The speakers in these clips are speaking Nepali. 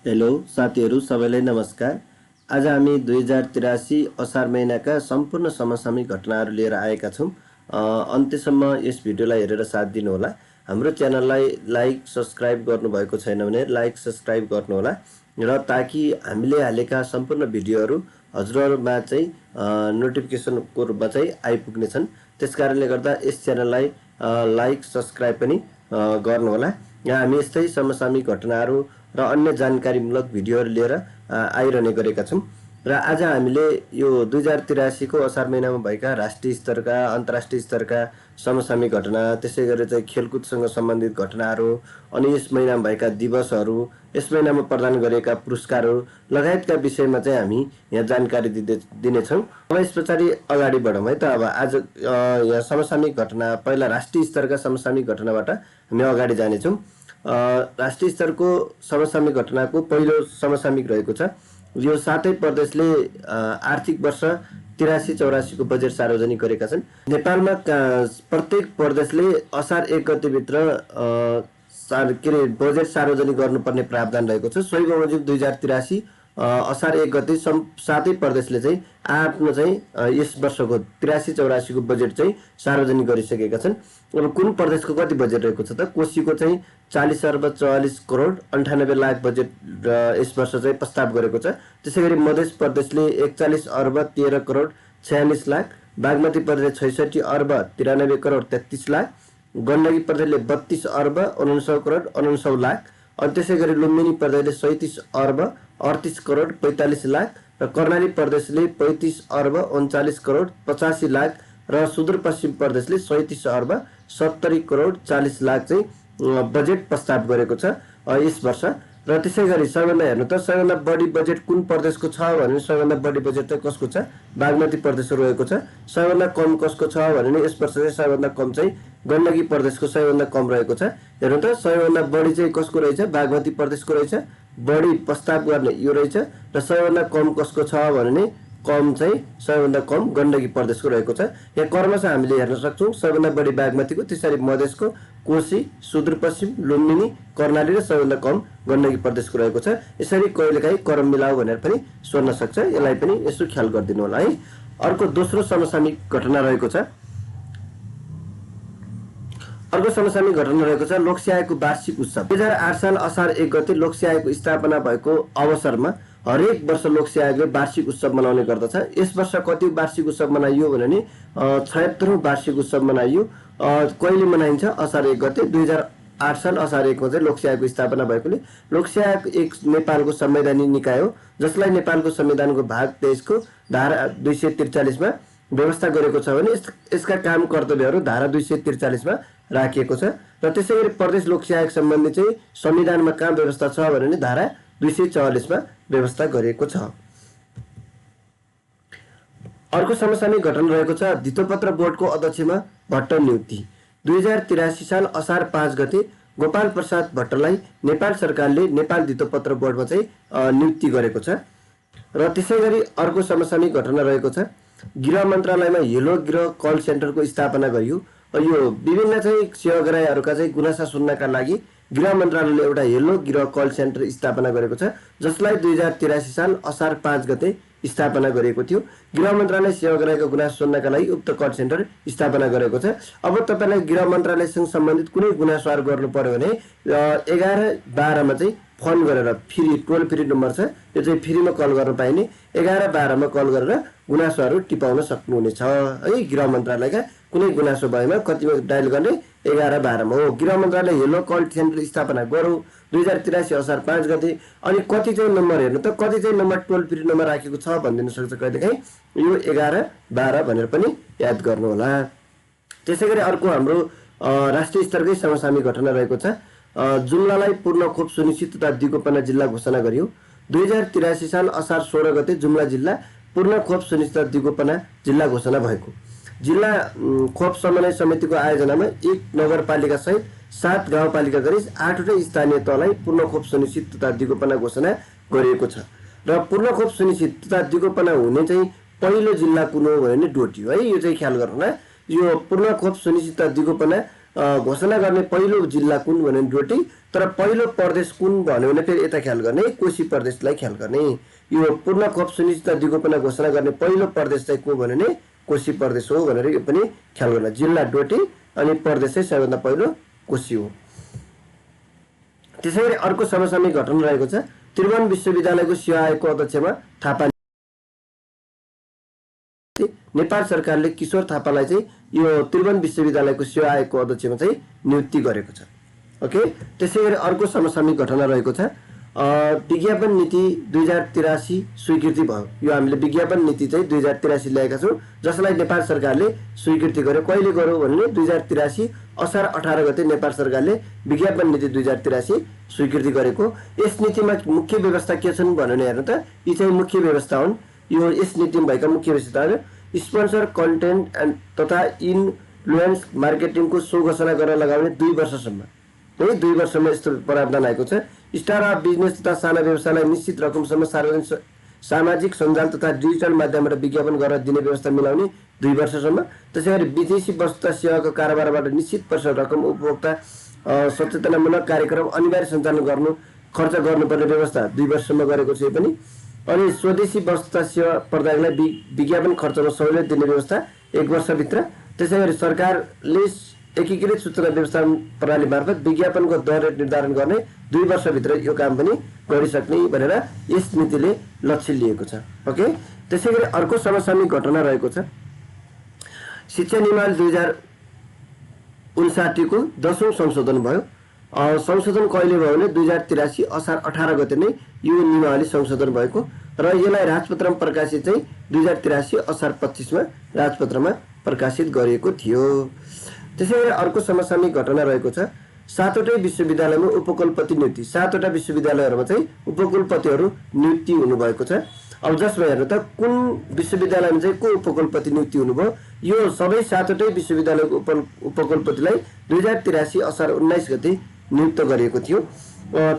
हेलो साथीहरू सबैलाई नमस्कार। आज हामी 2083 असार महिनाका सम्पूर्ण समसामयिक घटनाहरू लिएर आएका छौँ। अन्त्यसम्म यस भिडियोलाई हेरेर साथ दिनुहोला। हाम्रो च्यानललाई लाइक सब्स्क्राइब गर्नुभएको छैन भने लाइक सब्स्क्राइब गर्नुहोला र ताकि हामीले हालेका सम्पूर्ण भिडियोहरू हजुरहरूमा चाहिँ नोटिफिकेसनको रूपमा चाहिँ आइपुग्नेछन्। त्यसकारणले गर्दा यस च्यानललाई लाइक सब्स्क्राइब पनि गर्नुहोला। यहाँ हामी यस्तै समसामयिक घटनाहरू र अन्य जानकारीमूलक भिडियोहरू लिएर आइरहने गरेका छौँ। र आज हामीले यो 2083 को असार महिनामा भएका राष्ट्रिय स्तरका अन्तर्राष्ट्रिय स्तरका समसामयिक घटना, त्यसै गरी चाहिँ खेलकुदसँग सम्बन्धित घटनाहरू, अनि यस महिनामा भएका दिवसहरू, यस महिनामा प्रदान गरेका पुरस्कारहरू लगायतका विषयमा चाहिँ हामी यहाँ जानकारी दिनेछौँ। अब यस पछाडि अगाडि बढौँ है त। अब आज यहाँ समसामयिक घटना, पहिला राष्ट्रिय स्तरका समसामयिक घटनाबाट हामी अगाडि जानेछौँ। राष्ट्रिय स्तरको समसामयिक घटनाको पहिलो समसामयिक रहेको छ। यो 7 प्रदेशले आर्थिक वर्ष 83-84 को बजेट सार्वजनिक गरेका छन्। नेपालमा प्रत्येक प्रदेशले असार 1 गतेभित्र बजेट सार्वजनिक गर्नुपर्ने प्रावधान रहेको छ। सोही बमोजिम 2083 असार 1 गते 7 प्रदेशले चाहिँ आफ्नो चाहिँ यस वर्षको 83-84 को बजेट चाहिँ सार्वजनिक गरिसकेका छन्। अब कुन प्रदेशको कति बजेट रहेको छ त? कोशीको चाहिँ 40 अर्ब 44 करोड 98 लाख बजेट यस वर्ष चाहिँ प्रस्ताव गरेको छ। त्यसैगरी मध्य प्रदेशले 41 अर्ब 13 करोड 46 लाख, बागमती प्रदेशले 66 अर्ब 93 करोड 33 लाख, गण्डकी प्रदेशले 32 अर्ब 49 करोड 49 लाख, अनि त्यसै गरी लुम्बिनी प्रदेशले 37 अर्ब 38 करोड 45 लाख र कर्णाली प्रदेशले 35 अर्ब 39 करोड 85 लाख र सुदूरपश्चिम प्रदेशले 37 अर्ब 70 करोड 40 लाख चाहिँ बजेट प्रस्ताव गरेको छ यस वर्ष। र त्यसै गरी सबैभन्दा हेर्नु त सबैभन्दा बढी बजेट कुन प्रदेशको छ भने सबैभन्दा बढी बजेट चाहिँ कसको छ? बागमती प्रदेशको रहेको छ। सबैभन्दा कम कसको छ भने यस वर्ष चाहिँ सबैभन्दा कम चाहिँ गण्डकी प्रदेशको सबैभन्दा कम रहेको छ। हेर्नु त सबैभन्दा बढी चाहिँ कसको रहेछ? बागमती प्रदेशको रहेछ। बढी प्रस्ताव गर्ने यो रहेछ। र सबैभन्दा कम कसको छ भने कम चाहिँ सबैभन्दा कम गण्डकी प्रदेशको रहेको छ। यहाँ क्रमशः हामीले हेर्न सक्छौँ। सबैभन्दा बढी बागमतीको, त्यसरी मधेसको, कोशी, सुदूरपश्चिम, लुम्बिनी, कर्णाली र सबैभन्दा कम गण्डकी प्रदेशको रहेको छ। यसरी कहिलेकाहीँ क्रम मिलाऊ भनेर पनि सोध्न सक्छ। यसलाई पनि यसो ख्याल गरिदिनु होला है। अर्को दोस्रो समसामयिक घटना रहेको छ। अर्को समसामयिक घटना रहेको छ लोकसेवाको वार्षिक उत्सव। 2008 साल असार 1 गते लोकसेवाको स्थापना भएको अवसरमा हरेक वर्ष लोकसेवाले वार्षिक उत्सव मनाउने गर्दछ। यस वर्ष कति वार्षिक उत्सव मनाइयो भने 76औं वार्षिक उत्सव मनाइयो। कहिले मनाइन्छ? असार 1 गते। 2008 साल असार 1 गते लोकसेवाको स्थापना भएकोले लोकसेवा एक नेपालको संवैधानिक निकाय हो, जसलाई नेपालको संविधानको भाग 23 को धारा 243 मा व्यवस्था गरेको छ भने यसका काम कर्तव्यहरू धारा 243 मा राखिएको छ। र त्यसैगरी प्रदेश लोकसेवा सम्बन्धी चाहिँ संविधानमा कहाँ व्यवस्था छ भने धारा 244 मा व्यवस्था गरिएको छ। अर्को समसामयिक घटना रहेको छ धितोपत्र बोर्डको अध्यक्षमा भट्ट नियुक्ति। 2083 साल असार 5 गते गोपाल प्रसाद भट्टलाई नेपाल सरकारले नेपाल धितोपत्र बोर्डमा चाहिँ नियुक्ति गरेको छ। र त्यसैगरी अर्को समसामयिक घटना रहेको छ गृह मन्त्रालयमा हेलो गृह कल सेन्टरको स्थापना गरियो। यो विभिन्न चाहिँ सेवाग्राहीहरूका चाहिँ गुनासा सुन्नका लागि गृह मन्त्रालयले एउटा हेलो गृह कल सेन्टर स्थापना गरेको छ, जसलाई 2083 साल असार 5 गते स्थापना गरेको थियो। गृह मन्त्रालय सेवाग्राहीको गुनासो सुन्नका लागि उक्त कल सेन्टर स्थापना गरेको छ। अब तपाईलाई गृह मन्त्रालयसँग सम्बन्धित कुनै गुनासोहरू गर्नु पर्यो भने 11-12 मा चाहिँ फोन गरेर, फ्री टोल फ्री नम्बर छ, यो चाहिँ फ्रीमा कल गर्न पाइने, 11-12 मा कल गरेर गुनासोहरू टिपाउन सक्नुहुनेछ है। गृह मन्त्रालयका कुनै गुनासो भएमा कतिमा डायल गर्ने? 11-12 मा हो। गृह मन्त्रालय हेलो कल सेन्टर स्थापना गरौँ 2083 असार 5 गते। अनि कति चाहिँ नम्बर हेर्नु त, कति चाहिँ नम्बर टोल फ्री नम्बर राखेको छ भनिदिन सक्छ कहिलेकाहीँ। यो 11-12 भनेर पनि याद गर्नु होला। त्यसैगरी अर्को हाम्रो राष्ट्रिय स्तरकै समसामयिक घटना रहेको छ। जुम्लालाई पूर्ण खोप सुनिश्चित तथा दिगोपना जिल्ला घोषणा गरियो। 2083 साल असार 16 गते जुम्ला जिल्ला पूर्ण खोप सुनिश्चित तथा दिगोपना जिल्ला घोषणा भएको। जिल्ला खोप समन्वय समितिको आयोजनामा 1 नगरपालिका सहित 7 गाउँपालिका गरी 8वटै स्थानीय तहलाई पूर्ण खोप सुनिश्चित तथा दिगोपना घोषणा गरिएको छ। र पूर्ण खोप सुनिश्चित तथा दिगोपना हुने चाहिँ पहिलो जिल्ला कुन हो भने डोटी हो है। यो चाहिँ ख्याल गर्नु न। यो पूर्ण खोप सुनिश्चित तथा दिगोपना घोषणा गर्ने पहिलो जिल्ला कुन भन्यो भने डोटी, तर पहिलो प्रदेश कुन भन्यो भने फेरि यता ख्याल गर्ने कोशी प्रदेशलाई ख्याल गर्ने। यो पूर्ण खोप सुनिश्चित दिगोपना घोषणा गर्ने पहिलो प्रदेश चाहिँ को भन्यो भने कोशी प्रदेश हो भनेर यो पनि ख्याल गर्न। जिल्ला डोटी अनि प्रदेश चाहिँ सबैभन्दा पहिलो कोशी हो। त्यसैगरी अर्को समसामयिक घटना रहेको छ त्रिभुवन विश्वविद्यालयको सेवा आयोगको अध्यक्षमा थापा। नेपाल सरकारले किशोर थापालाई चाहिँ यो त्रिभुवन विश्वविद्यालयको सेवा आयोगको अध्यक्षमा चाहिँ नियुक्ति गरेको छ। ओके, त्यसैगरी अर्को समसामयिक घटना रहेको छ विज्ञापन नीति 2083 स्वीकृति भयो। यो हामीले विज्ञापन नीति चाहिँ 2083 ल्याएका छौँ, जसलाई नेपाल सरकारले स्वीकृति गर्यो। कहिले गर्यो भने 2083 असार 18 गते नेपाल सरकारले विज्ञापन नीति 2083 स्वीकृति गरेको। यस नीतिमा मुख्य व्यवस्था के छन् भन्ने हेर्नु त, यी चाहिँ मुख्य व्यवस्था हुन्। यो यस नीतिमा भएका मुख्य व्यवस्थाहरू स्पोन्सर कन्टेन्ट एन्ड तथा इन्फ्लुएन्स मार्केटिङको सो घोषणा गर्न लगाउने 2 वर्षसम्म है, 2 वर्षमा यस्तो प्रावधान आएको छ। स्टार अफ बिजनेस तथा साना व्यवसायलाई निश्चित रकमसम्म सार्वजनिक सामाजिक सञ्जाल तथा डिजिटल माध्यमबाट विज्ञापन गरेर दिने व्यवस्था मिलाउने 2 वर्षसम्म। त्यसैगरी विदेशी वस्तु तथा सेवाको कारोबारबाट निश्चित प्रतिशत रकम उपभोक्ता सचेतनामूलक कार्यक्रम अनिवार्य सञ्चालन गर्नु खर्च गर्नुपर्ने व्यवस्था 2 वर्षसम्म गरेको छ यो पनि। अनि स्वदेशी वस्तु तथा सेवा प्रदायकलाई विज्ञापन खर्चमा सहुलियत दिने व्यवस्था 1 वर्षभित्र। त्यसैगरी सरकारले एकीकृत सूचना व्यवस्थापन प्रणाली मार्फत विज्ञापनको दर रेट निर्धारण गर्ने 2 वर्षभित्र यो काम पनि गरिसक्ने भनेर यस नीतिले लक्ष्य लिएको छ। ओके, त्यसैगरी अर्को समसामयिक घटना रहेको छ शिक्षा नियमावली 2059 को 10औं संशोधन भयो। संशोधन कहिले भयो भने 2083 असार 18 गते नै यो नियमावली संशोधन भएको र यसलाई राजपत्रमा प्रकाशित चाहिँ 2083 असार 25 मा राजपत्रमा प्रकाशित गरिएको थियो। त्यसैगरी अर्को समसामयिक घटना रहेको छ 7वटै विश्वविद्यालयमा उपकुलपति नियुक्ति। 7वटा विश्वविद्यालयहरूमा चाहिँ उपकुलपतिहरू नियुक्ति हुनुभएको छ। अब जसमा हेर्नु त कुन विश्वविद्यालयमा चाहिँ को उपकुलपति नियुक्ति हुनुभयो, यो सबै 7वटै विश्वविद्यालयको उपकुलपतिलाई 2083 असार 19 गते नियुक्त गरिएको थियो।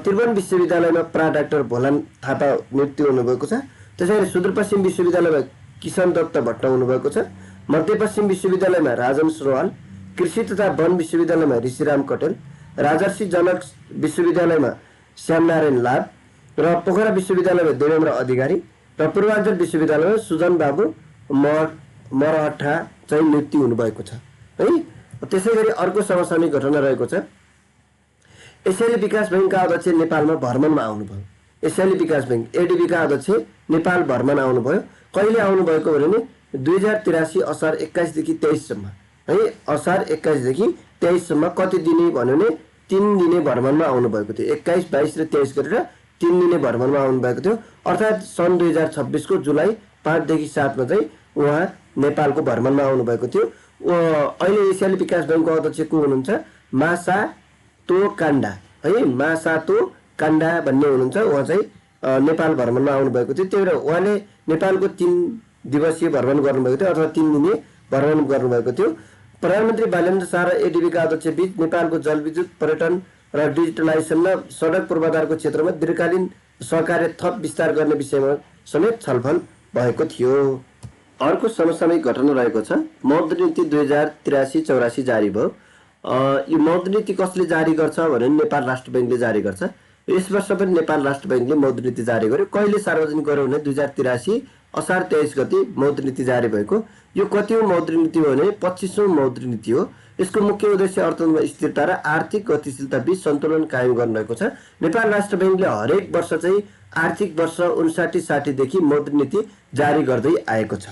त्रिभुवन विश्वविद्यालयमा प्रा डाक्टर भोलान थापा नियुक्ति हुनुभएको छ। त्यसैगरी सुदूरपश्चिम विश्वविद्यालयमा किशन दत्त भट्ट हुनुभएको छ। मध्यपश्चिम विश्वविद्यालयमा राजन सुरवाल, कृषि तथा वन विश्वविद्यालयमा ऋषिराम कटेल, राजर्षि जनक विश्वविद्यालयमा श्यामनारायण लाभ र पोखरा विश्वविद्यालयमा देवेन्द्र अधिकारी र पूर्वाञ्चल विश्वविद्यालयमा सुजन बाबु मरहट्टा चाहिँ नियुक्ति हुनुभएको छ है। त्यसैगरी अर्को समसामयिक घटना रहेको छ एसियाली विकास बैंकका अध्यक्ष नेपालमा भ्रमणमा आउनुभयो। एसियाली विकास बैंक एडीबीका अध्यक्ष नेपाल भ्रमण आउनुभयो। कहिले आउनुभएको भने 2083 असार 21 देखि 23 सम्म है, असार 21 देखि 23 सम्म कति दिने भन्यो भने 3 दिने भ्रमणमा आउनुभएको थियो। 21, 22 र 23 गरेर 3 दिने भ्रमणमा आउनुभएको थियो। अर्थात् सन् 2026 को जुलाई 5 देखि 7 मा चाहिँ उहाँ नेपालको भ्रमणमा आउनुभएको थियो। अहिले एसियाली विकास बैंकको अध्यक्ष को हुनुहुन्छ मासातो काण्डा है, मासातो काण्डा भन्ने हुनुहुन्छ। उहाँ चाहिँ नेपाल भ्रमणमा आउनुभएको थियो। त्यही भएर उहाँले नेपालको 3 दिवसीय भ्रमण गर्नुभएको थियो अथवा 3 दिने भ्रमण गर्नुभएको थियो। प्रधानमन्त्री बालेन्द्र शाह र एडीबीका अध्यक्ष बीच नेपालको जलविद्युत पर्यटन र डिजिटलाइजेसनमा सडक पूर्वाधारको क्षेत्रमा दीर्घकालीन सहकार्य थप विस्तार गर्ने विषयमा समेत छलफल भएको थियो। अर्को समसामयिक घटना रहेको छ मौद्रिक नीति 2083-84 जारी भयो। यो मौद्रिक नीति कसले जारी गर्छ भने नेपाल राष्ट्र बैंकले जारी गर्छ। यस वर्ष पनि नेपाल राष्ट्र बैंकले मौद्रिक नीति जारी गर्यो। कहिले सार्वजनिक गर्यो भने 2083 असार 23 गते मौद्रिक नीति जारी भएको। यो कतिौं मौद्रिक नीति हो भने 25औं मौद्रिक नीति हो। यसको मुख्य उद्देश्य अर्थतन्त्रमा स्थिरता र आर्थिक गतिशीलता बीच सन्तुलन कायम गर्न रहेको छ। नेपाल राष्ट्र बैंकले हरेक वर्ष चाहिँ आर्थिक वर्ष 59-60 देखि मौद्रिक नीति जारी गर्दै आएको छ।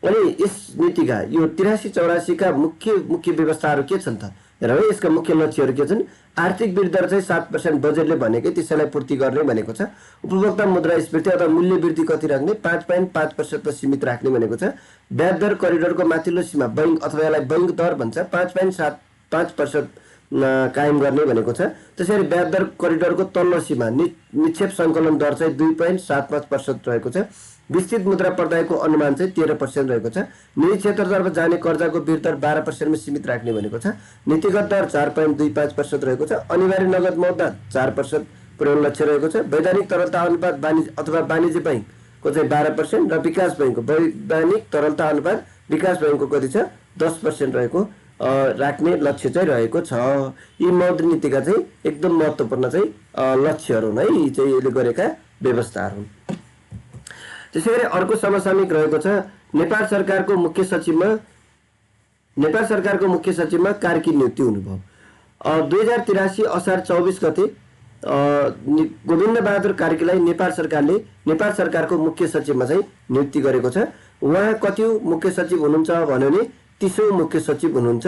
अनि यस नीतिका यो 83-84 का मुख्य व्यवस्थाहरू के छन् त हेरौँ। यसका मुख्य लक्ष्यहरू के छन्? आर्थिक वृद्धि दर चाहिँ 7% बजेटले भनेकै त्यसैलाई पूर्ति गर्ने भनेको छ। उपभोक्ता मुद्रास्फीति अथवा मूल्य वृद्धि कति राख्ने 5.5% मा सीमित राख्ने भनेको छ। ब्याज दर करिडोरको माथिल्लो सीमा बैंक अथवा यसलाई बैंक दर भन्छ 5.75% कायम गर्ने भनेको छ। त्यसैगरी ब्याज दर करिडोरको तल्लो सीमा निक्षेप सङ्कलन दर चाहिँ 2.75% रहेको छ। विस्तृत मुद्रा प्रदायको अनुमान चाहिँ 13% रहेको छ। निजी क्षेत्रतर्फ जाने कर्जाको वृद्धि दर 12% मा सीमित राख्ने भनेको छ। नीतिगत दर 4.25% रहेको छ। अनिवार्य नगद मौद्दा 4% पुर्याउने लक्ष्य रहेको छ। वैधानिक तरलता अनुपात वाणिज्य बैंकको चाहिँ 12% र विकास बैंकको वैधानिक तरलता अनुपात विकास बैंकको कति छ 10% रहेको राख्ने लक्ष्य चाहिँ रहेको छ। यी मौद्रिक नीतिका चाहिँ एकदम महत्त्वपूर्ण चाहिँ लक्ष्यहरू हुन् है, यी चाहिँ यसले गरेका व्यवस्थाहरू हुन्। त्यसैगरी अर्को समसामयिक रहेको छ नेपाल सरकारको मुख्य सचिवमा कार्की नियुक्ति हुनुभयो। 2083 असार 24 गते गोविन्द बहादुर कार्कीलाई नेपाल सरकारको मुख्य सचिवमा चाहिँ नियुक्ति गरेको छ। उहाँ कतिौं मुख्य सचिव हुनुहुन्छ भन्यो भने 30औं मुख्य सचिव हुनुहुन्छ।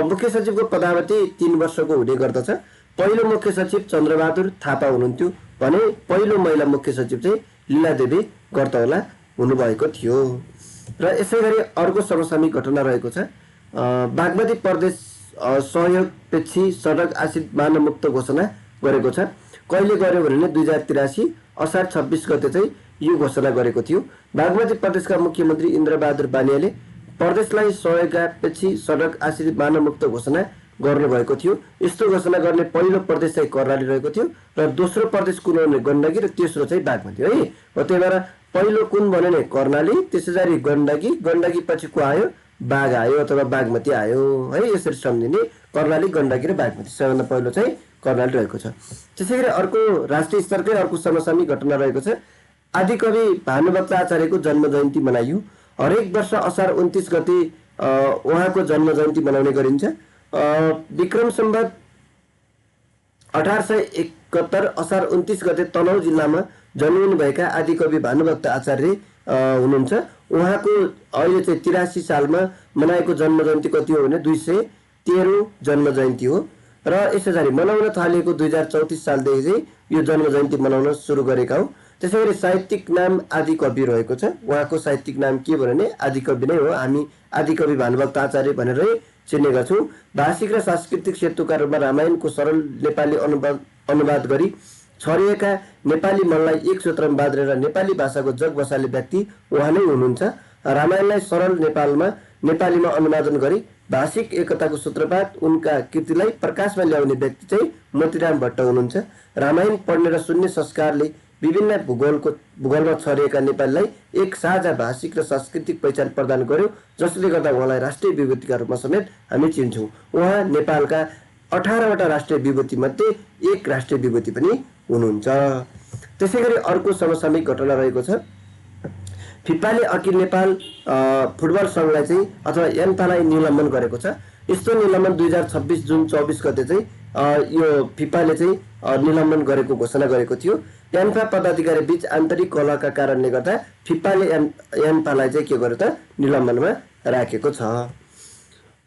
मुख्य सचिवको पदावधि 3 वर्षको हुने गर्दछ। पहिलो मुख्य सचिव चन्द्रबहादुर थापा हुनुहुन्थ्यो भने पहिलो महिला मुख्य सचिव चाहिँ लीलादेवी गर्तौला हुनुभएको थियो। र यसै गरी अर्को समसामयिक घटना रहेको छ बागमती प्रदेश सहयोगपेक्षी सडक आश्रित मानवमुक्त घोषणा गरेको छ। कहिले गर्यो भने 2083 असार 26 गते चाहिँ यो घोषणा गरेको थियो। बागमती प्रदेशका मुख्यमन्त्री इन्द्रबहादुर बानियाले प्रदेशलाई सहयोगपेक्षी सडक आश्रित मानवमुक्त घोषणा गर्नुभएको थियो। यस्तो घोषणा गर्ने पहिलो प्रदेश चाहिँ कर्णाली रहेको थियो र दोस्रो प्रदेश कुन भने गण्डकी र तेस्रो चाहिँ बागमती है। त्यही भएर पहिलो कुन भन्यो भने कर्णाली, त्यसैगरी गण्डकी पछि को आयो बाघ आयो अथवा बागमती आयो है। यसरी सम्झिने कर्णाली, गण्डकी र बागमती सबैभन्दा पहिलो चाहिँ कर्णाली रहेको छ। त्यसैगरी अर्को राष्ट्रिय स्तरकै अर्को समसामयिक घटना रहेको छ आदिकवि भानुभक्त आचार्यको जन्म जयन्ती मनाइयो। हरेक वर्ष असार 29 गते उहाँको जन्म जयन्ती मनाउने गरिन्छ। विक्रम सम्वत 1871 असार 29 गते तनहुँ जिल्लामा जन्मिनुभएका आदिकवि भानुभक्त आचार्य हुनुहुन्छ। उहाँको अहिले चाहिँ 83 सालमा मनाएको जन्म जयन्ती कति हो भने 213 जन्म जयन्ती हो र यसरी मनाउन थालेको 2034 सालदेखि चाहिँ यो जन्म जयन्ती मनाउन सुरु गरेका हौ। त्यसैगरी साहित्यिक नाम आदिकवि रहेको छ। उहाँको साहित्यिक नाम के भने आदिकवि नै हो। हामी आदिकवि भानुभक्त आचार्य भनेर चिन्ने गर्छौँ। भाषिक र सांस्कृतिक सेतुका रूपमा रामायणको सरल नेपाली अनुवाद गरी छरिएका नेपाली मनलाई एक सूत्रमा बाँधेर नेपाली भाषाको जग बसाल्ने व्यक्ति उहाँ नै हुनुहुन्छ। रामायणलाई सरल नेपालीमा अनुवादन गरी भाषिक एकताको सूत्रपात उनका कृतिलाई प्रकाशमा ल्याउने व्यक्ति चाहिँ मोतीराम भट्ट हुनुहुन्छ। रामायण पढ्ने र सुन्ने संस्कारले विभिन्न भूगोलमा छरिएका नेपालीलाई एक साझा भाषिक र सांस्कृतिक पहिचान प्रदान गर्यो, जसले गर्दा उहाँलाई राष्ट्रिय विभूतिका रूपमा समेत हामी चिन्छौँ। उहाँ नेपालका 18वटा राष्ट्रिय विभूति मध्ये एक राष्ट्रिय विभूति पनि हुनुहुन्छ। त्यसैगरी अर्को समसामयिक घटना रहेको छ फिफाले अखिल नेपाल फुटबल संघलाई चाहिँ अथवा एन्फालाई निलम्बन गरेको छ। यस्तो निलम्बन 2026 जुन 24 गते चाहिँ यो फिफाले चाहिँ निलम्बन गरेको घोषणा गरेको थियो। एन्फा पदाधिकारी बीच आन्तरिक कलहका कारणले गर्दा फिफाले एन्फालाई चाहिँ के गर्यो त निलम्बनमा राखेको छ।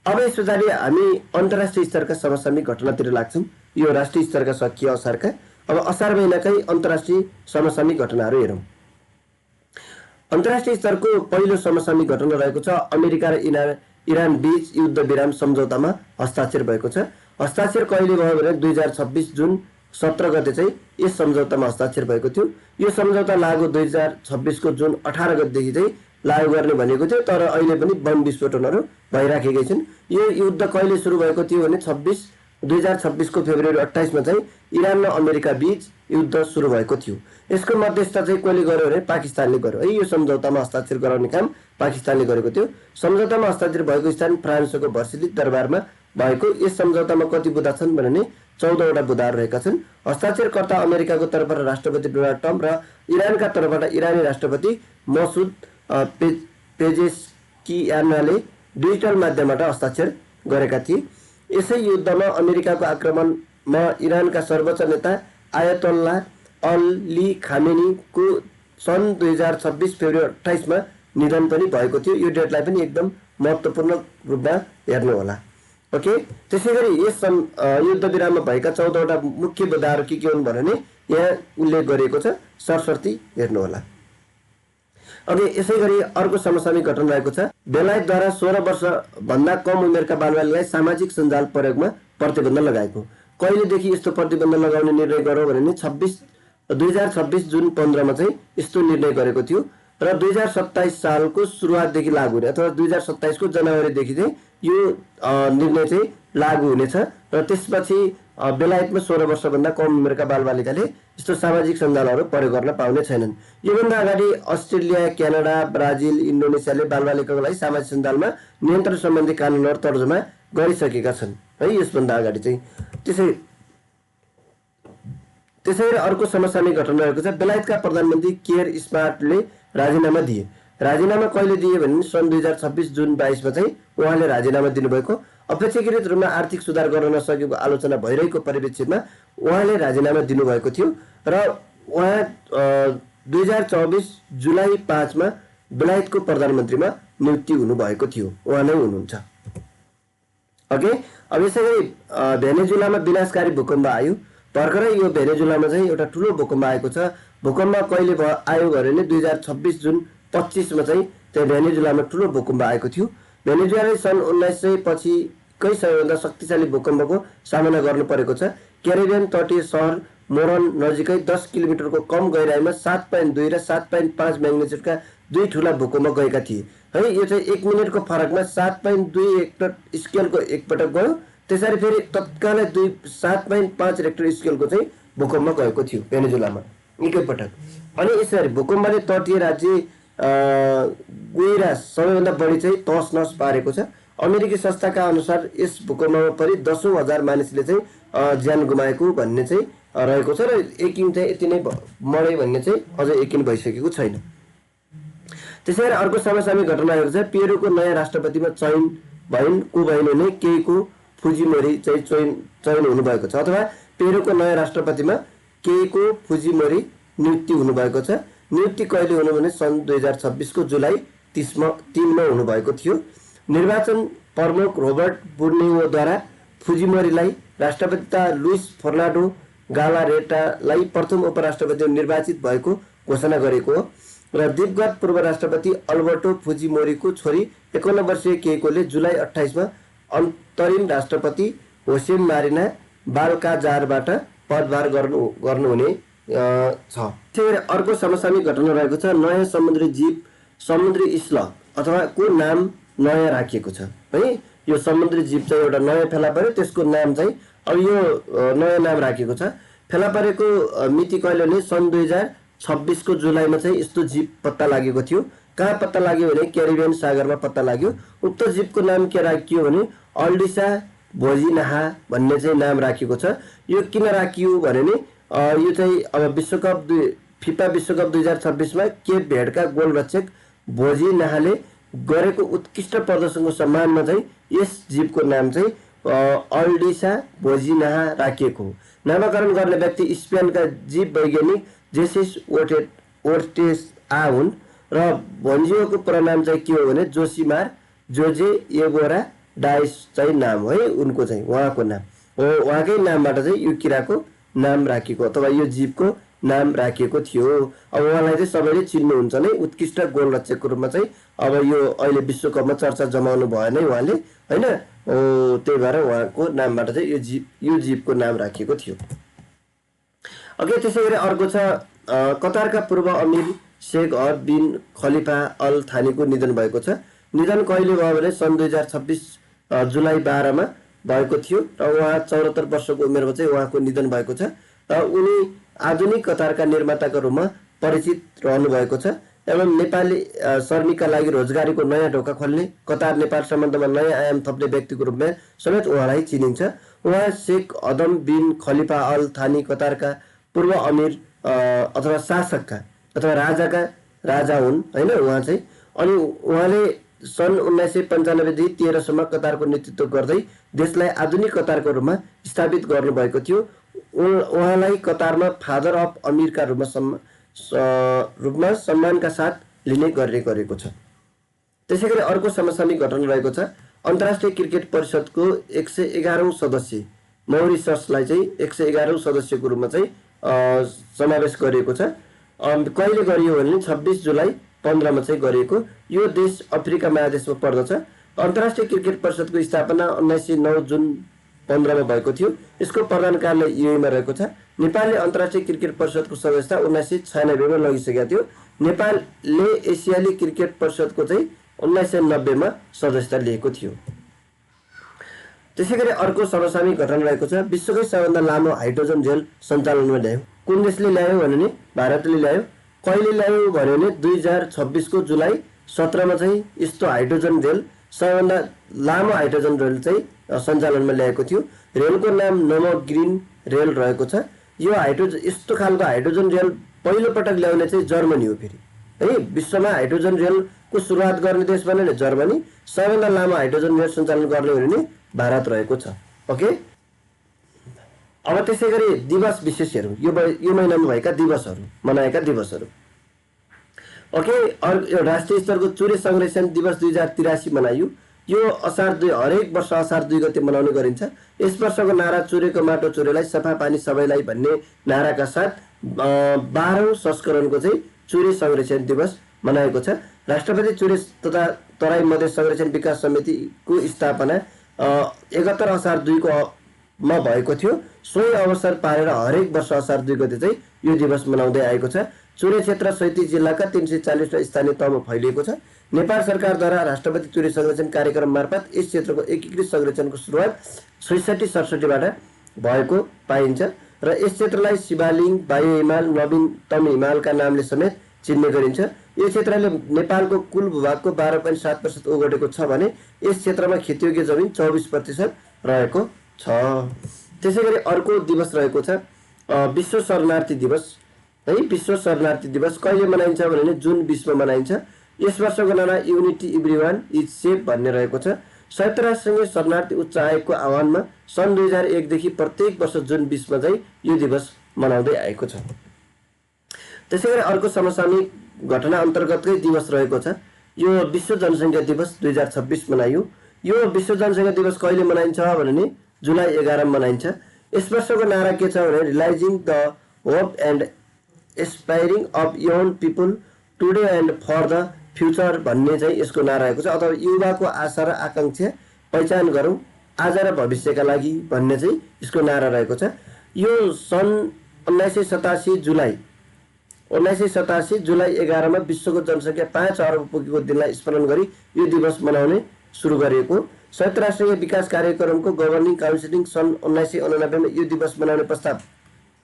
अब यस पछाडि हामी अन्तर्राष्ट्रिय स्तरका समसामयिक घटनातिर लाग्छौँ। यो राष्ट्रिय स्तरका सकियो असारका। अब असार महिनाकै अन्तर्राष्ट्रिय समसामयिक घटनाहरू हेरौँ। अन्तर्राष्ट्रिय स्तरको पहिलो समसामयिक घटना रहेको छ अमेरिका र इरान बीच युद्ध विराम सम्झौतामा हस्ताक्षर भएको छ। हस्ताक्षर कहिले भयो भने 2026 जुन 17 गते चाहिँ यस सम्झौतामा हस्ताक्षर भएको थियो। यो सम्झौता लागू 2026 को जुन 18 गतेदेखि चाहिँ लागू गर्ने भनेको थियो, तर अहिले पनि बम विस्फोटनहरू भइराखेकै छन्। यो युद्ध कहिले सुरु भएको थियो भने 2026 को फेब्रुअरी 28 मा चाहिँ इरान र अमेरिका बीच युद्ध सुरु भएको थियो। यसको मध्यस्थता चाहिँ कसले गर्यो भने पाकिस्तानले गर्यो है। यो सम्झौतामा हस्ताक्षर गराउने काम पाकिस्तानले गरेको थियो। सम्झौतामा हस्ताक्षर भएको स्थान फ्रान्सको भर्सिलिस दरबारमा भएको। यस सम्झौतामा कति बुँदा छन् भने 14वटा बुँदाहरू रहेका छन्। हस्ताक्षरकर्ता अमेरिकाको तर्फबाट राष्ट्रपति डोनाल्ड ट्रम्प र इरानका तर्फबाट इरानी राष्ट्रपति मसुद पेजेस्कियानले डिजिटल माध्यमबाट हस्ताक्षर गरेका थिए। यसै युद्धमा अमेरिकाको आक्रमणमा इरानका सर्वोच्च नेता आयतोल्ला अली खामेनीको सन् 2026 फेब्रुअरी 28 मा निधन पनि भएको थियो। यो डेटलाई पनि एकदम महत्त्वपूर्ण रूपमा हेर्नु होला। ओके, त्यसैगरी यस युद्ध विराममा भएका 14वटा मुख्य बुँदाहरू के हुन् भने यहाँ उल्लेख गरिएको छ, सरसर्ती हेर्नु होला। अघि यसैगरी अर्को समसामयिक घटना रहेको छ बेलायतद्वारा 16 वर्षभन्दा कम उमेरका बालबालिकालाई सामाजिक सञ्जाल प्रयोगमा प्रतिबन्ध लगाएको। कहिलेदेखि यस्तो प्रतिबन्ध लगाउने निर्णय गर्यो भने 2026 जुन 15 मा चाहिँ यस्तो निर्णय गरेको थियो र 2027 सालको सुरुवातदेखि लागू हुने अथवा 2027 को जनवरीदेखि चाहिँ यो निर्णय चाहिँ लागू हुनेछ र त्यसपछि बेलायतमा 16 वर्षभन्दा कम उमेरका बालबालिकाले यस्तो सामाजिक सञ्जालहरू प्रयोग गर्न पाउने छैनन्। योभन्दा अगाडि अस्ट्रेलिया, क्यानाडा, ब्राजिल, इन्डोनेसियाले बालबालिकाको लागि सामाजिक सञ्जालमा नियन्त्रण सम्बन्धी कानुनहरू तर्जुमा गरिसकेका छन् है यसभन्दा अगाडि चाहिँ। त्यसैगरी अर्को समसामयिक घटना रहेको छ। बेलायतका प्रधानमन्त्री केयर स्मार्टले राजीनामा दिए। राजीनामा कहिले दिए भने सन् 2026 जुन 22 मा चाहिँ उहाँले राजीनामा दिनुभएको। अपेक्षाकृत रूपमा आर्थिक सुधार गर्न नसकेको आलोचना भइरहेको परिप्रेक्ष्यमा उहाँले राजीनामा दिनुभएको थियो र उहाँ 2024 जुलाई 5 मा बेलायतको प्रधानमन्त्रीमा नियुक्ति हुनुभएको थियो। उहाँ नै हुनुहुन्छ। ओके, अब यसैगरी भेनेजुलामा विनाशकारी भूकम्प आयो। भर्खरै यो भेनेजुलामा चाहिँ एउटा ठुलो भूकम्प आएको छ। भूकम्प कहिले आयो भने 2026 जुन 25 मा चाहिँ त्यहाँ भेनेजुलामा ठुलो भूकम्प आएको थियो। भेनेजुलाले सन् 1900 पछिकै सबैभन्दा शक्तिशाली भूकम्पको सामना गर्नु परेको छ। क्यारिबियन तटीय सहर मोरन नजिकै 10 किलोमिटरको कम गहिराइमा 7.2 र 7.5 म्याग्निट्युडका दुई ठुला भूकम्प गएका थिए है। यो चाहिँ 1 मिनेटको फरकमा 7.2 रेक्टर स्केलको एकपटक गयो। त्यसरी फेरि तत्कालै 7.5 रेक्टर स्केलको चाहिँ भूकम्प गएको थियो भेनेजुलामा एकैपटक। अनि यसरी भूकम्पले तटीय राज्य गुइरा सबैभन्दा बढी चाहिँ तहस नहस पारेको छ। अमेरिकी संस्थाका अनुसार यस भूकम्पमा परि 10,000 मानिसले चाहिँ ज्यान गुमाएको भन्ने चाहिँ रहेको छ र यकिन चाहिँ यति नै मरे भन्ने चाहिँ अझै यकिन भइसकेको छैन। त्यसैगरी अर्को समसामयिक घटना रहेको छ। पेरुको नयाँ राष्ट्रपतिमा चयन भइन्। को भइन् भने केइको फुजिमोरी चाहिँ चयन हुनुभएको छ, अथवा पेरुको नयाँ राष्ट्रपतिमा केइको फुजिमोरी नियुक्ति हुनुभएको छ। नियुक्ति कहिले हुनु भने सन् 2026 को जुलाई 3 मा हुनुभएको थियो। निर्वाचन प्रमुख रोबर्ट बुर्निओद्वारा फुजिमोरीलाई राष्ट्रपति लुइस फर्नान्डो गालारेटालाई प्रथम उपराष्ट्रपति निर्वाचित भएको घोषणा गरेको हो र दिवंगत पूर्व राष्ट्रपति अल्बर्टो फुजिमोरीको छोरी 51 वर्षीय केइकोले जुलाई 28 मा अन्तरिम राष्ट्रपति होसेन मारिना बाल्काजारबाट पदभार गर्नुहुने छ। त्यसैगरी अर्को समसामयिक घटना रहेको छ। नयाँ समुद्री जीव समुद्री स्लग अथवा को नाम नयाँ राखिएको छ है। यो समुद्री जीव चाहिँ एउटा नयाँ फेला पर्यो, त्यसको नाम चाहिँ अब यो नयाँ नाम राखिएको छ। फेला परेको मिति कहिले भने सन् 2026 को जुलाईमा चाहिँ यस्तो जीव पत्ता लागेको थियो। कहाँ पत्ता लाग्यो भने क्यारिबियन सागरमा पत्ता लाग्यो। उक्त जीवको नाम के राखियो भने अल्डिसा भोजिनाहा भन्ने चाहिँ नाम राखिएको छ। यो किन राखियो भने यो चाहिँ अब फिफा विश्वकप 2026 मा केप भेडका गोलरक्षक भोजिनाहाले गरेको उत्कृष्ट प्रदर्शनको सम्मानमा चाहिँ यस जीवको नाम चाहिँ अल्डिसा भोजिनाहा राखिएको हो। नामाकरण गर्ने व्यक्ति स्पेनका जीव वैज्ञानिक जेसिस ओर्टेसा हुन् र भोन्जियोको पुरा नाम चाहिँ के हो भने जोसिमार जोजे एगोरा डाइस चाहिँ नाम हो है उनको चाहिँ, उहाँको नाम हो। उहाँकै नामबाट चाहिँ यो किराको नाम राखिएको अथवा यो जीवको नाम राखिएको थियो। अब उहाँलाई चाहिँ सबैले चिन्नुहुन्छ नै उत्कृष्ट गोलरक्षकको रूपमा चाहिँ। अब यो अहिले विश्वकपमा चर्चा जमाउनु भयो नै उहाँले हैन, त्यही भएर उहाँको नामबाट चाहिँ यो जीवको नाम राखिएको थियो। ओके, त्यसैगरी अर्को छ कतारका पूर्व अमिर शेख बिन खलिफा अल थानीको निधन भएको छ। निधन कहिले भयो भने सन् 2026 जुलाई 12 मा भएको थियो र उहाँ 74 वर्षको उमेरमा चाहिँ उहाँको निधन भएको छ र उनी आधुनिक कतारका निर्माताका रूपमा परिचित रहनु भएको छ एवं नेपाली श्रमिकका लागि रोजगारीको नयाँ ढोका खोल्ने, कतार नेपाल सम्बन्धमा नयाँ आयाम थप्ने व्यक्तिको रूपमा समेत उहाँलाई चिनिन्छ। उहाँ शेख अदम बिन खलिफा अल थानी कतारका पूर्व अमिर अथवा शासकका अथवा राजाका राजा हुन् हैन उहाँ चाहिँ। अनि उहाँले सन् 1995 देखि 13 सम्म कतारको नेतृत्व गर्दै देशलाई आधुनिक कतारको रूपमा स्थापित गर्नुभएको थियो। उहाँलाई कतारमा फादर अफ अमिरका रूपमा सम्मानका साथ लिने गरेको छ। त्यसैगरी अर्को समसामयिक घटना रहेको छ। अन्तर्राष्ट्रिय क्रिकेट परिषदको 111औं सदस्य मौरिससलाई चाहिँ 111औं सदस्यको रूपमा चाहिँ समावेश गरिएको छ। कहिले गरियो भने 26 जुलाई 15 मा चाहिँ गरिएको। यो देश अफ्रिका महादेशमा पर्दछ। अन्तर्राष्ट्रिय क्रिकेट परिषदको स्थापना 1909 जुन 15 मा भएको थियो। यसको प्रधान कार्यालय युएमा रहेको छ। नेपालले अन्तर्राष्ट्रिय क्रिकेट परिषदको सदस्यता 1996 मा लगिसकेको थियो। नेपालले एसियाली क्रिकेट परिषदको चाहिँ 1990 मा सदस्यता लिएको थियो। त्यसैगरी अर्को समसामयिक घटना रहेको छ। विश्वकै सबैभन्दा लामो हाइड्रोजन जेल सञ्चालनमा ल्यायो। कुन देशले ल्यायो भने भारतले ल्यायो। कहिले ल्यायो भने 2026 को जुलाई 17 मा चाहिँ यस्तो हाइड्रोजन जेल सबैभन्दा लामो हाइड्रोजन जेल चाहिँ सञ्चालनमा ल्याएको थियो। रेलको नाम नमो ग्रिन रेल रहेको छ। यो हाइड्रोजन यस्तो खालको हाइड्रोजन रेल पहिलो पटक ल्याउने चाहिँ जर्मनी हो फेरि है। विश्वमा हाइड्रोजन रेलको सुरुवात गर्ने देश भने जर्मनी, सबैभन्दा लामो हाइड्रोजन रेल सञ्चालन गर्ने भने भारत रहेको छ। ओके, अब त्यसै गरी दिवस विशेषहरू यो महिनामा भएका दिवसहरू, मनाएका दिवसहरू। ओके, यो राष्ट्रिय स्तरको चुरे संरक्षण दिवस 2083 मनाइयो। यो हरेक वर्ष असार 2 गते मनाउने गरिन्छ। यस वर्षको नारा चुरेको माटो चुरेलाई, सफा पानी सबैलाई भन्ने नाराका साथ 12औं संस्करणको चाहिँ चुरे संरक्षण दिवस मनाएको छ। राष्ट्रपति चुरे तथा तराई मधेस संरक्षण विकास समितिको स्थापना 71 असार 2 मा भएको थियो। सोही अवसर पारेर हरेक वर्ष असार 2 गते चाहिँ यो दिवस मनाउँदै आएको छ। चुरे क्षेत्र 37 जिल्लाका 340 स्थानीय तहमा फैलिएको छ। नेपाल सरकारद्वारा राष्ट्रपति चुरे संरक्षण कार्यक्रम मार्फत यस क्षेत्रको एकीकृत संरक्षणको सुरुवात 66-67बाट भएको पाइन्छ र यस क्षेत्रलाई शिवालिङ, वायु हिमाल, नवीनतम हिमालका नामले समेत चिन्ने गरिन्छ। यो क्षेत्रले नेपालको कुल भूभागको 12.7% ओगटेको छ भने यस क्षेत्रमा खेतीयोग्य जमिन 24% रहेको छ। त्यसै गरी अर्को दिवस रहेको छ विश्व शरणार्थी दिवस है। विश्व शरणार्थी दिवस कहिले मनाइन्छ भने जुन 20 मा मनाइन्छ। यस वर्षको नारा युनिटी एभ्रीवान इज सेफ भन्ने रहेको छ। संयुक्त राष्ट्रसङ्घीय शरणार्थी उच्च आयोगको आह्वानमा सन् 2001 देखि प्रत्येक वर्ष जुन 20 मा चाहिँ यो दिवस मनाउँदै आएको छ। त्यसै गरी अर्को समसामयिक घटना अन्तर्गतकै दिवस रहेको छ। यो विश्व जनसङ्ख्या दिवस 2026 मनाइयो। यो विश्व जनसङ्ख्या दिवस कहिले मनाइन्छ भने जुलाई 11 मा मनाइन्छ। यस वर्षको नारा के छ भने realising the hope and aspiring of young people today and for the future भन्ने चाहिँ यसको नारा रहेको छ। अथवा युवाको आशा र आकाङ्क्षा पहिचान गरौँ आज र भविष्यका लागि भन्ने चाहिँ यसको नारा रहेको छ। यो सन् 1987 जुलाई 11 मा विश्वको जनसङ्ख्या 5 अर्ब पुगेको दिनलाई स्मरण गरी यो दिवस मनाउने सुरु गरिएको। संयुक्त राष्ट्रसङ्घीय विकास कार्यक्रमको गभर्निङ काउन्सिलले सन् 1989 मा यो दिवस मनाउने प्रस्ताव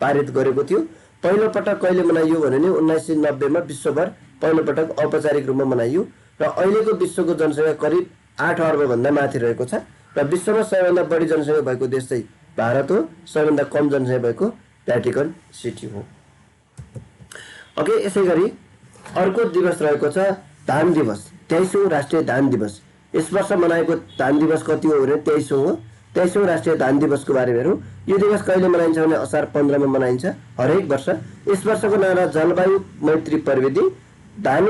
पारित गरेको थियो। पहिलो पटक कहिले मनाइयो भने 1990 मा विश्वभर पहिलो पटक औपचारिक रूपमा मनाइयो र अहिलेको विश्वको जनसङ्ख्या करिब 8 अर्ब भन्दा माथि रहेको छ र विश्वमा सबैभन्दा बढी जनसङ्ख्या भएको देश चाहिँ भारत हो। सबैभन्दा कम जनसङ्ख्या भएको भ्याटिकन सिटी हो। ओके, यसै गरी अर्को दिवस रहेको छ धान दिवस, 23औं राष्ट्रिय धान दिवस। यस वर्ष मनाएको धान दिवस कति हो भने 23औं हो। 23औं राष्ट्रिय धान दिवसको बारेमा हेरौँ। यो दिवस कहिले मनाइन्छ भने असार 15 मा मनाइन्छ हरेक वर्ष। यस वर्षको नारा जलवायु मैत्री प्रविधि धान।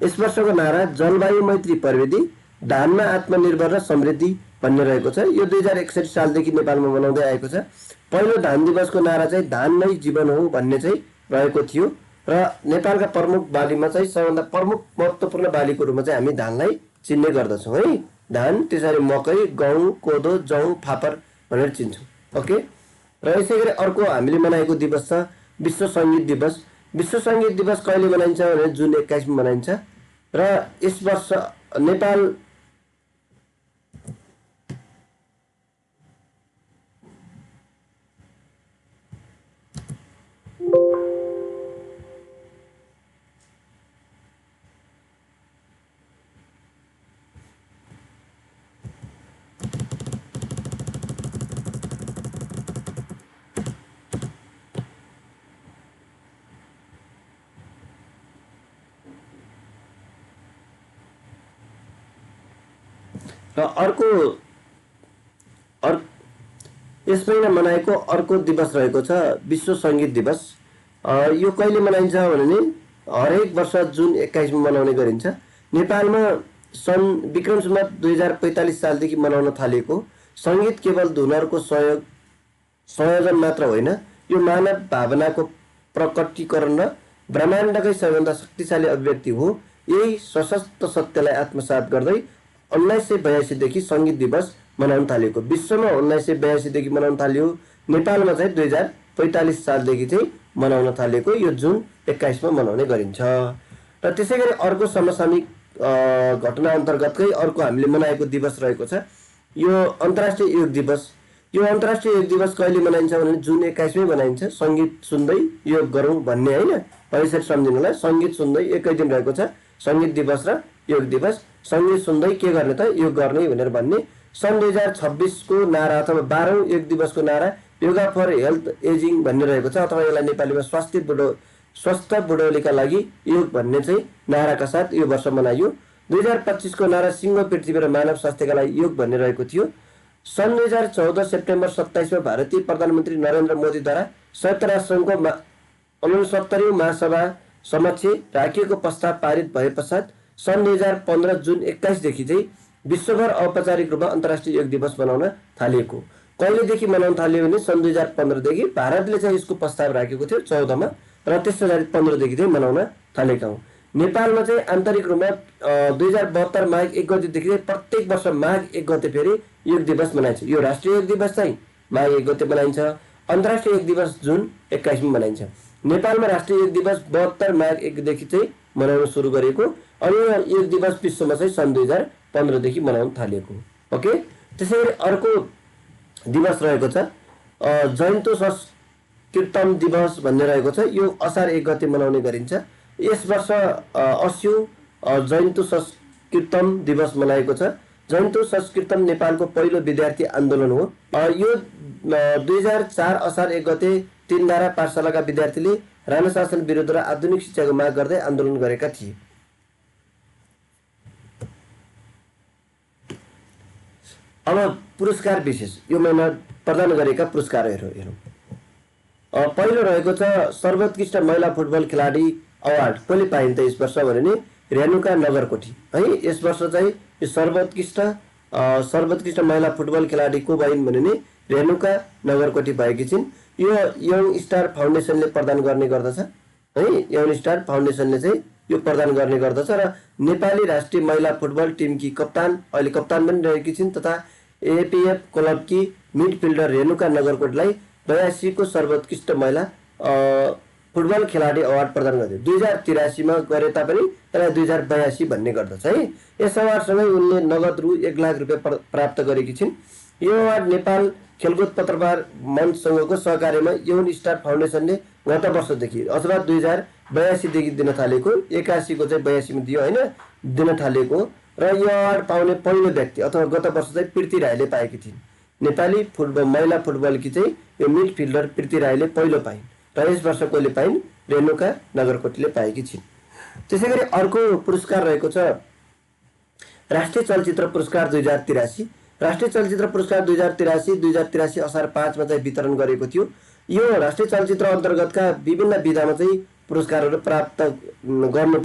यस वर्षको नारा जलवायु मैत्री प्रविधि धानमा आत्मनिर्भर र समृद्धि भन्ने रहेको छ। यो 2061 सालदेखि नेपालमा मनाउँदै आएको छ। पहिलो धान दिवसको नारा चाहिँ धान नै जीवन हो भन्ने चाहिँ रहेको थियो र नेपालका प्रमुख बालीमा चाहिँ सबैभन्दा प्रमुख महत्त्वपूर्ण बालीको रूपमा चाहिँ हामी धानलाई चिन्ने गर्दछौँ है। धान, त्यसरी मकै, गहुँ, कोदो, जौ, फापर भनेर चिन्छौँ। ओके, र यसै गरी अर्को हामीले मनाएको दिवस छ विश्व सङ्गीत दिवस। विश्व सङ्गीत दिवस कहिले मनाइन्छ भने जुन 21 मा मनाइन्छ र यस वर्ष नेपाल र यस महिना मनाएको अर्को दिवस रहेको छ विश्व सङ्गीत दिवस। यो कहिले मनाइन्छ भने हरेक वर्ष जुन 21 मा मनाउने गरिन्छ। नेपालमा सन् विक्रम सम्वत 2045 सालदेखि मनाउन थालिएको। सङ्गीत केवल धुनहरूको संयोजन मात्र होइन, यो मानव भावनाको प्रकटीकरण र ब्रह्माण्डकै सबैभन्दा शक्तिशाली अभिव्यक्ति हो। यही सशक्त सत्यलाई आत्मसात गर्दै 1982 देखि सङ्गीत दिवस मनाउन थालिएको। विश्वमा 1982 देखि मनाउन थालियो। नेपालमा चाहिँ 2045 सालदेखि चाहिँ मनाउन थालिएको। यो जुन 21 मा मनाउने गरिन्छ। र त्यसै गरी अर्को समसामयिक घटना अन्तर्गतकै अर्को हामीले मनाएको दिवस रहेको छ यो अन्तर्राष्ट्रिय योग दिवस। यो अन्तर्राष्ट्रिय योग दिवस कहिले मनाइन्छ भने जुन 21 मै मनाइन्छ। सङ्गीत सुन्दै योग गरौँ भन्ने होइन, यसरी सम्झिनुलाई। सङ्गीत सुन्दै एकै दिन रहेको छ सङ्गीत दिवस र योग दिवस। सङ्गीत सुन्दै के गर्ने त योग गर्ने भनेर भन्ने सन् 2026 को नारा अथवा 12औं योग दिवसको नारा योगा फर हेल्थ एजिङ भन्ने रहेको छ, अथवा यसलाई नेपालीमा स्वस्थ बुढौलीका लागि योग भन्ने चाहिँ नाराका साथ यो वर्ष मनाइयो। 2025 को नारा सिंह पृथ्वी र मानव स्वास्थ्यका लागि योग भन्ने रहेको थियो। सन् 2014 सेप्टेम्बर 27 मा भारतीय प्रधानमन्त्री नरेन्द्र मोदीद्वारा संयुक्त राष्ट्रसङ्घको 69औं महासभा समक्ष राखिएको प्रस्ताव पारित भए पश्चात सन् 2015 जुन 21 देखि चाहिँ विश्वभर औपचारिक रूपमा अन्तर्राष्ट्रिय योग दिवस मनाउन थालिएको। कहिलेदेखि मनाउन थालियो भने सन् 2015 देखि भारतले चाहिँ यसको प्रस्ताव राखेको थियो 14 मा र त्यस पछाडि 15 देखि चाहिँ मनाउन थालेका हौँ। नेपालमा चाहिँ आन्तरिक रूपमा 2072 माघ 1 गतेदेखि प्रत्येक वर्ष माघ 1 गते फेरि योग दिवस मनाइन्छ। यो राष्ट्रिय योग दिवस चाहिँ माघ 1 गते मनाइन्छ, अन्तर्राष्ट्रिय योग दिवस जुन 21 मा मनाइन्छ। नेपालमा राष्ट्रिय योग दिवस 72 माघ 1 देखि चाहिँ मनाउन सुरु गरेको, अनि यो योग दिवस विश्वमा चाहिँ सन् 2015 देखि मनाउन थालिएको। ओके, त्यसैगरी अर्को दिवस रहेको छ जयन्तु संस्कृतम दिवस भन्ने रहेको छ। यो असार 1 गते मनाउने गरिन्छ। यस वर्ष 80औं जयन्तु संस्कृतम दिवस मनाएको छ। जयन्तु संस्कृतम नेपालको पहिलो विद्यार्थी आन्दोलन हो। यो 2004 असार 1 गते तीनधारा पाठशालाका विद्यार्थीले राणा शासन विरुद्ध र आधुनिक शिक्षाको माग गर्दै आन्दोलन गरेका थिए। अब पुरस्कार विशेष यो महिना प्रदान गरेका पुरस्कारहरू हेरौँ। पहिलो रहेको छ सर्वोत्कृष्ट महिला फुटबल खेलाडी अवार्ड। कसले पाइन् त यस वर्ष भने रेणुका नगरकोटी है। यस वर्ष चाहिँ यो सर्वोत्कृष्ट महिला फुटबल खेलाडी को भइन् भने रेणुका नगरकोटी भएकी छिन्। यो यङ स्टार फाउन्डेसनले प्रदान गर्ने गर्दछ है। यङ स्टार फाउन्डेसनले चाहिँ यो प्रदान गर्ने गर्दछ र नेपाली राष्ट्रिय महिला फुटबल टिमकी कप्तान, अहिले कप्तान पनि रहेकी छिन्, तथा एपीएफ क्लबकी मिडफिल्डर रेणुका नगरकोटलाई 82 को सर्वोत्कृष्ट महिला फुटबल खेलाडी अवार्ड प्रदान गर्यो। 2083 मा गरे तापनि त्यसलाई 2082 भन्ने गर्दछ है। यस अवार्डसँगै उनले नगद रु 1 लाख रुपियाँ प्राप्त गरेकी छिन्। यो अवार्ड नेपाल खेलकुद पत्रकार मञ्चसँगको सहकार्यमा यङ स्टार फाउन्डेसनले गत वर्षदेखि अथवा 2082 देखि दिन थालेको, 81 को चाहिँ 82 मा दियो होइन, दिन थालेको। र यो अवार्ड पाउने पहिलो व्यक्ति अथवा गत वर्ष चाहिँ प्रीति राईले पाएकी थिइन्। नेपाली फुटबल महिला फुटबलकी चाहिँ यो मिडफिल्डर प्रीति राईले पहिलो पाइन् र यस वर्ष कसले पाइन्? रेणुका नगरकोटीले पाएकी छिन्। त्यसैगरी अर्को पुरस्कार रहेको छ राष्ट्रिय चलचित्र पुरस्कार 2083। राष्ट्रिय चलचित्र पुरस्कार 2083 असार 5 मा चाहिँ वितरण गरेको थियो। यो राष्ट्रिय चलचित्र अन्तर्गतका विभिन्न विधामा चाहिँ पुरस्कारहरू प्राप्त गर्नु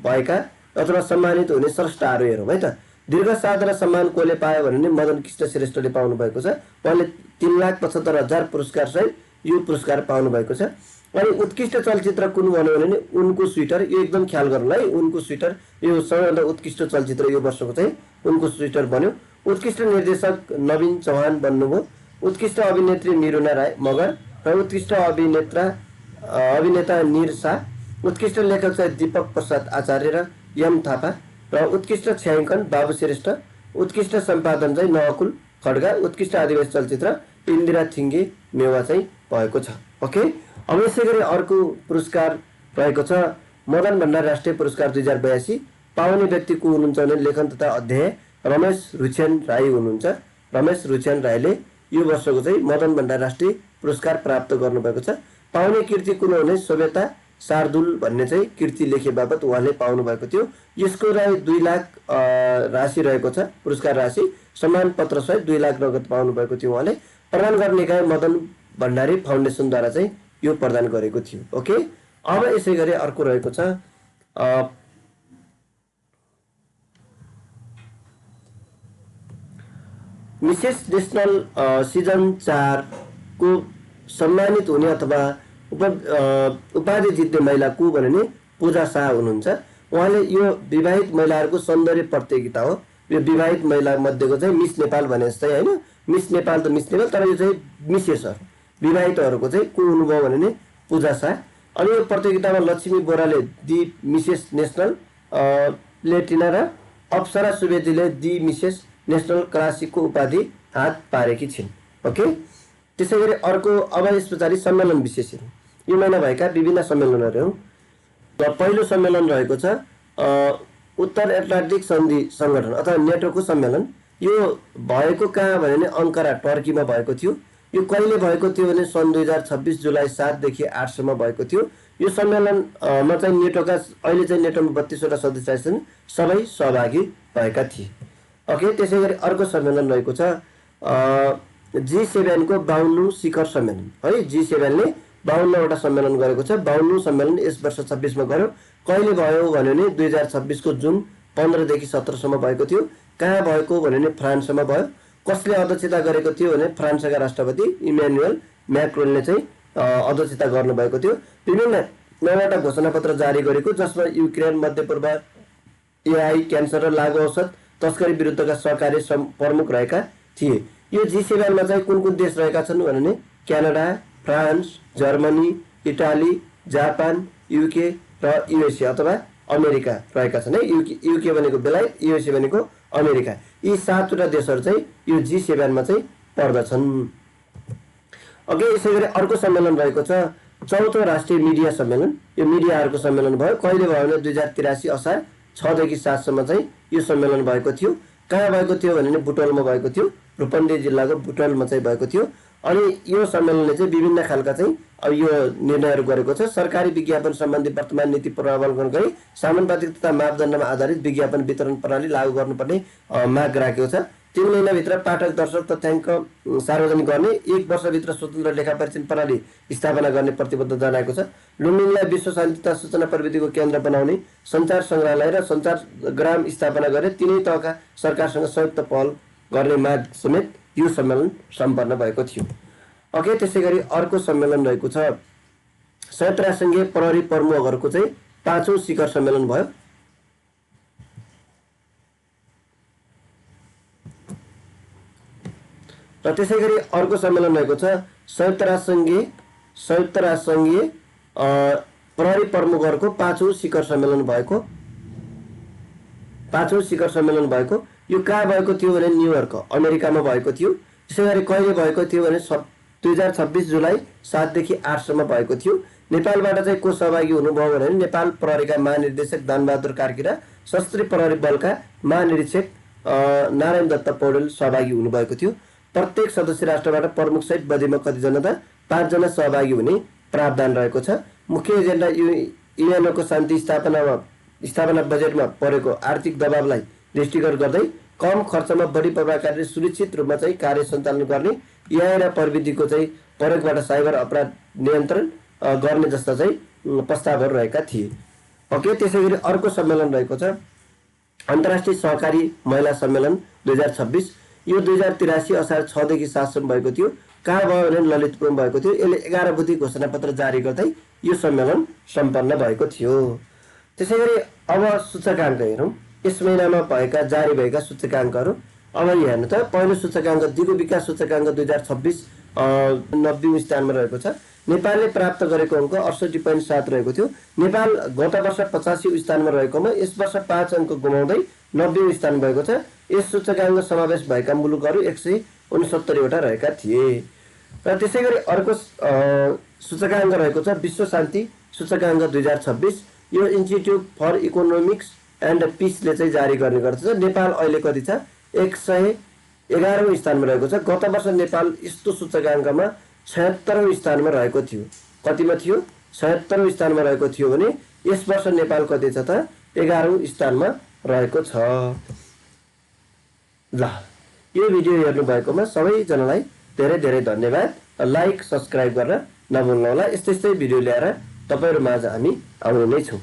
भएका अथवा सम्मानित हुने स्रष्टाहरू हेरौँ है त। दीर्घ साधना सम्मान कसले पायो भने मदन कृष्ण श्रेष्ठले पाउनु भएको छ। उहाँले 3,75,000 पुरस्कार सहित यो पुरस्कार पाउनु भएको छ। अनि उत्कृष्ट चलचित्र कुन भन्यो भने उनको स्वेटर, यो एकदम ख्याल गर्नु है, उनको स्वेटर यो सबैभन्दा उत्कृष्ट चलचित्र यो वर्षको चाहिँ उनको स्वेटर बन्यो। उत्कृष्ट निर्देशक नवीन चौहान बन्नुभयो। उत्कृष्ट अभिनेत्री मिरुना राय मगर र उत्कृष्ट अभिनेता निर शाह। उत्कृष्ट लेखक चाहिँ दीपक प्रसाद आचार्य र एम थापा र उत्कृष्ट छायाङ्कन बाबु श्रेष्ठ। उत्कृष्ट सम्पादन चाहिँ नवकुल खड्गा। उत्कृष्ट आदिवासी चलचित्र इन्दिरा थिङ्गे मेवा चाहिँ भएको छ। ओके, अब यसै गरी अर्को पुरस्कार रहेको छ मदन भण्डारी राष्ट्रिय पुरस्कार 2082। पाउने व्यक्ति को हुनुहुन्छ भने लेखन तथा अध्याय रमेश रुचेन राई हुनुहुन्छ। रमेश रुचेन राईले यो वर्षको चाहिँ मदन भण्डारी राष्ट्रिय पुरस्कार प्राप्त गर्नुभएको छ। पाउने कृति कुन भने सोभेता शार्दुल भन्ने चाहिँ कृति लेखे बापत उहाँले पाउनु भएको थियो। यसको राय 2 लाख राशि रहेको छ, पुरस्कार राशि। सम्मान पत्र सहित 2 लाख नगद पाउनु भएको थियो। उहाँले प्रदान गर्ने निकाय मदन भण्डारी फाउन्डेसनद्वारा चाहिँ यो प्रदान गरेको थियो। ओके, अब यसै गरी अर्को रहेको छ मिसेस नेसनल सिजन 4 को सम्मानित हुने अथवा उपाधि जित्ने महिला को भने पूजा शाह हुनुहुन्छ। उहाँले यो विवाहित महिलाहरूको सौन्दर्य प्रतियोगिता हो। यो विवाहित महिला मध्येको चाहिँ मिस नेपाल भने जस्तै होइन, मिस नेपाल त मिस नेपाल, तर यो चाहिँ मिसेस हो। विवाहितहरूको चाहिँ को हुनुभयो भने पूजा शाह। अनि यो प्रतियोगितामा लक्ष्मी बोराले दि मिसेस नेसनल प्लेटिना र अप्सरा सुवेदीले दि मिसेस नेसनल क्लासिकको उपाधि हात पारेकी छिन्। ओके, त्यसै गरी अर्को अब यस पछाडि सम्मेलन विशेषहरू यो महिना भएका विभिन्न सम्मेलनहरू। र पहिलो सम्मेलन रहेको छ उत्तर एटलान्टिक सन्धि सङ्गठन अथवा नेटोको सम्मेलन यो भएको कहाँ भने नि अंकारा टर्कीमा भएको थियो। यो कहिले भएको थियो भने सन् 2026 जुलाई 7 देखि 8 सम्म भएको थियो। यो सम्मेलनमा चाहिँ नेटोका अहिले चाहिँ नेटोमा 32 वटा सदस्य छन्, सबै सहभागी भएका थिए। ओके, त्यसै गरी अर्को सम्मेलन रहेको छ G7 को 52औं शिखर सम्मेलन है। G7 ले 52 वटा सम्मेलन गरेको छ। 52औं सम्मेलन यस वर्ष 26 मा गर्यो। कहिले भयो भने नि 2026 को जुन 15 देखि 17 सम्म भएको थियो। कहाँ भएको भने नि फ्रान्समा भयो। कसले अध्यक्षता गरेको थियो भने फ्रान्सका राष्ट्रपति इमानुएल म्याक्रोनले चाहिँ अध्यक्षता गर्नु भएको थियो। विभिन्न 9वटा घोषणापत्र जारी गरेको, जसमा युक्रेन, मध्यपूर्व, एआई, क्यान्सर र लागु औषध तस्करी विरुद्धका सहकारी प्रमुख रहेका थिए। यो G7 मा चाहिँ कुन कुन देश रहेका छन् भने नि Canada, France, Germany, Italy, Japan, UK र युएसए अथवा अमेरिका रहेका छन् है। युके भनेको बेलायत, युएसए भनेको अमेरिका। यी 7 वटा देशहरू चाहिँ यो G7 मा चाहिँ पर्दछन्। ओके, यसै गरी अर्को सम्मेलन रहेको छ 4औं राष्ट्रिय मिडिया सम्मेलन। यो मिडियाहरूको सम्मेलन भयो। कहिले भयो भने 2083 असार 6 देखि 7 सम्म चाहिँ यो सम्मेलन भएको थियो। कहाँ भएको थियो भने बुटोलमा भएको थियो। रूपन्देही जिल्लाको बुटोलमा चाहिँ भएको थियो। अनि यो सम्मेलनले चाहिँ विभिन्न खालका चाहिँ अब यो निर्णयहरू गरेको छ। सरकारी विज्ञापन सम्बन्धी वर्तमान नीति पूर्वावलोकन गरी समानुपातिक तथा मापदण्डमा आधारित विज्ञापन वितरण प्रणाली लागू गर्नुपर्ने माग राखेको छ। 3 महिनाभित्र पाठक दर्शक तथ्याङ्क सार्वजनिक गर्ने, 1 वर्षभित्र स्वतन्त्र लेखा परीक्षण प्रणाली स्थापना गर्ने प्रतिबद्धता जनाएको छ। लुम्बिनीलाई विश्व शान्ति तथा सूचना प्रविधिको केन्द्र बनाउने, सञ्चार सङ्ग्रहालय र सञ्चार ग्राम स्थापना गर्ने, तीनै तहका सरकारसँग संयुक्त पहल गर्ने माग समेत यो सम्मेलन सम्पन्न भएको थियो। ओके, त्यसै गरी अर्को सम्मेलन रहेको छ संयुक्त राष्ट्रसङ्घीय प्रहरी प्रमुखहरूको चाहिँ 5औं शिखर सम्मेलन भयो। र त्यसै गरी अर्को सम्मेलन रहेको छ संयुक्त राष्ट्रसङ्घीय प्रहरी प्रमुखहरूको 5औं शिखर सम्मेलन भएको। 5औं शिखर सम्मेलन भएको यो कहाँ भएको थियो भने न्युयोर्क अमेरिकामा भएको थियो। त्यसै गरी कहिले भएको थियो भने 2026 जुलाई 7 देखि 8 सम्म भएको थियो। नेपालबाट चाहिँ को सहभागी हुनुभयो भने नेपाल प्रहरीका महानिर्देशक दानबहादुर कार्की र सशस्त्र प्रहरी बलका महानिरीक्षक नारायण दत्त पौडेल सहभागी हुनुभएको थियो। प्रत्येक सदस्य राष्ट्रबाट प्रमुख सहित बजेटमा कतिजना त 5 जना सहभागी हुने प्रावधान रहेको छ। मुख्य एजेन्डा युएनओको शान्ति स्थापना बजेटमा परेको आर्थिक दबावलाई दृष्टिगत गर्दै कम खर्चमा बढी प्रभावकारी सुरक्षित रूपमा चाहिँ कार्य सञ्चालन गर्ने, एआई र प्रविधिको चाहिँ प्रयोगबाट साइबर अपराध नियन्त्रण गर्ने जस्ता चाहिँ प्रस्तावहरू रहेका थिए। ओके, त्यसै गरी अर्को सम्मेलन रहेको छ अन्तर्राष्ट्रिय सहकारी महिला सम्मेलन 2026। यो 2083 असार 6 देखि 7 सम्म भएको थियो। कहाँ भयो भने ललितपुरमा भएको थियो। यसले 11 बुँदी घोषणापत्र जारी गर्दै यो सम्मेलन सम्पन्न भएको थियो। त्यसै गरी अब सूचकाङ्क हेरौँ। यस महिनामा भएका जारी भएका सूचकाङ्कहरू अब हेर्नु त। पहिलो सूचकाङ्क दिगो विकास सूचकाङ्क 2026 90औं स्थानमा रहेको छ। नेपालले प्राप्त गरेको अङ्क 68.7 रहेको थियो। नेपाल गत वर्ष 85औं स्थानमा रहेकोमा यस वर्ष 5 अङ्क गुमाउँदै 90औं स्थान भएको छ। यस सूचकाङ्क समावेश भएका मुलुकहरू 169 वटा रहेका थिए। र त्यसै गरी अर्को सूचकाङ्क रहेको छ विश्व शान्ति सूचकाङ्क 2026। यो इन्स्टिट्युट फर इकोनोमिक्स एन्ड पिसले चाहिँ जारी गर्ने गर्दछ। नेपाल अहिले कति छ 111औं स्थानमा रहेको छ। गत वर्ष नेपाल यस्तो सूचकाङ्कमा 76औं स्थानमा रहेको थियो। कतिमा थियो 76औं स्थानमा रहेको थियो भने यस वर्ष नेपाल कति छ त 11औं स्थानमा रहेको छ। ल, यो भिडियो हेर्नु भएकोमा सबैजनालाई धेरै धेरै धन्यवाद। लाइक सब्स्क्राइब गरेर नभुल्नुहोला। यस्तै भिडियो ल्याएर तपाईहरु माझ हामी आउने नै छौं।